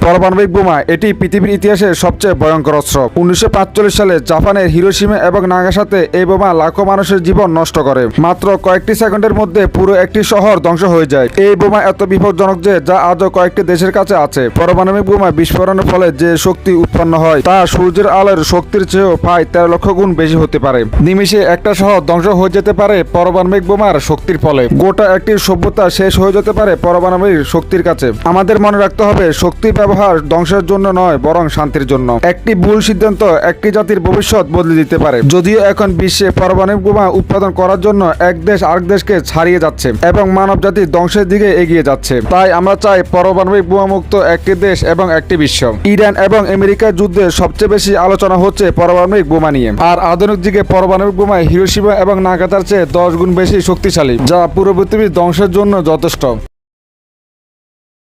পারমাণবিক বোমা এটি পৃথিবীর ইতিহাসে সবচেয়ে ভয়ঙ্কর অস্ত্র। 1945 সালে জাপানের হিরোশিমা এবং নাগাসাতে এই বোমা লাখো মানুষের জীবন নষ্ট করে। মাত্র কয়েকটি সেকেন্ডের মধ্যে পুরো একটি শহর ধ্বংস হয়ে যায়। এই বোমা এত বিপজ্জনক যে যা আজও কয়েকটি দেশের কাছে আছে। পারমাণবিক বোমা বিস্ফোরণের ফলে যে শক্তি উৎপন্ন হয় তা সূর্যের আলোর শক্তির চেয়েও প্রায় 13 লক্ষ গুণ বেশি হতে পারে। নিমিষে একটা শহর ধ্বংস হয়ে যেতে পারে পারমাণবিক বোমার শক্তির ফলে। গোটা একটি সভ্যতা শেষ হয়ে যেতে পারে পারমাণবিক শক্তির কাছে। আমাদের মনে রাখতে হবে, শক্তি ব্যবহার ধ্বংসের জন্য নয়, বরং শান্তির জন্য। একটি ভুল সিদ্ধান্ত একটি জাতির ভবিষ্যৎ বদলে দিতে পারে। যদিও এখন বিশ্বে পারমাণবিক বোমা উৎপাদন করার জন্য এক দেশ আরেক দেশকে ছাড়িয়ে যাচ্ছে এবং মানব জাতি ধ্বংসের দিকে এগিয়ে যাচ্ছে, তাই আমরা চাই পারমাণবিক বোমা মুক্ত একটি দেশ এবং একটি বিশ্ব। ইরান এবং আমেরিকার যুদ্ধে সবচেয়ে বেশি আলোচনা হচ্ছে পারমাণবিক বোমা নিয়ে। আর আধুনিক যুগে পারমাণবিক বোমা হিরোশিমা এবং নাগাসাকির চেয়ে 10 গুণ বেশি শক্তিশালী, যা পুরো পৃথিবীর ধ্বংসের জন্য যথেষ্ট।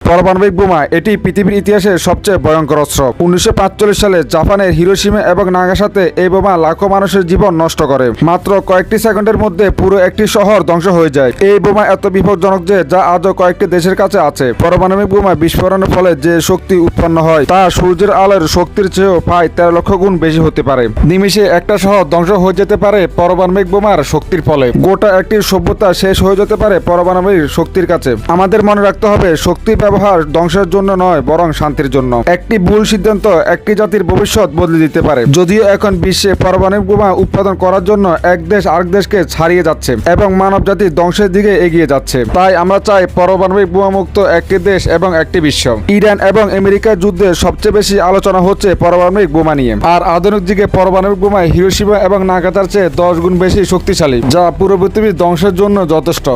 পারমাণবিক বোমা এটি পৃথিবীর ইতিহাসে সবচেয়ে ভয়ঙ্কর অস্ত্র। 1945 সালে জাপানের হিরোশিমা এবং নাগাসাকিতে এই বোমা লাখো মানুষের জীবন নষ্ট করে। মাত্র কয়েকটি সেকেন্ডের মধ্যে পুরো একটি শহর ধ্বংস হয়ে যায়। এই বোমা এত বিপজ্জনক যে যা আজও কয়েকটি দেশের কাছে আছে। পারমাণবিক বোমা বিস্ফোরণের ফলে যে শক্তি উৎপন্ন হয় তা সূর্যের আলোর শক্তির চেয়েও প্রায় 13 লক্ষ গুণ বেশি হতে পারে। নিমিষে একটা শহর ধ্বংস হয়ে যেতে পারে পারমাণবিক বোমার শক্তির ফলে। গোটা একটি সভ্যতা শেষ হয়ে যেতে পারে পারমাণবিক শক্তির কাছে। আমাদের মনে রাখতে হবে, শক্তি ব্যবহার ধ্বংসের জন্য নয়, বরং শান্তির জন্য। একটি ভুল সিদ্ধান্ত একটি জাতির ভবিষ্যৎ বদলে দিতে পারে। যদিও এখন বিশ্বে পারমাণবিক বোমা উৎপাদন করার জন্য এক দেশ আরেক দেশকে ছাড়িয়ে যাচ্ছে এবং মানব জাতি ধ্বংসের দিকে এগিয়ে যাচ্ছে, তাই আমরা চাই পারমাণবিক বোমা মুক্ত একটি দেশ এবং একটি বিশ্ব। ইরান এবং আমেরিকার যুদ্ধে সবচেয়ে বেশি আলোচনা হচ্ছে পারমাণবিক বোমা নিয়ে। আর আধুনিক যুগে পারমাণবিক বোমা হিরোশিমা এবং নাগাসাকির চেয়ে 10 গুণ বেশি শক্তিশালী, যা পুরো পৃথিবীর ধ্বংসের জন্য যথেষ্ট।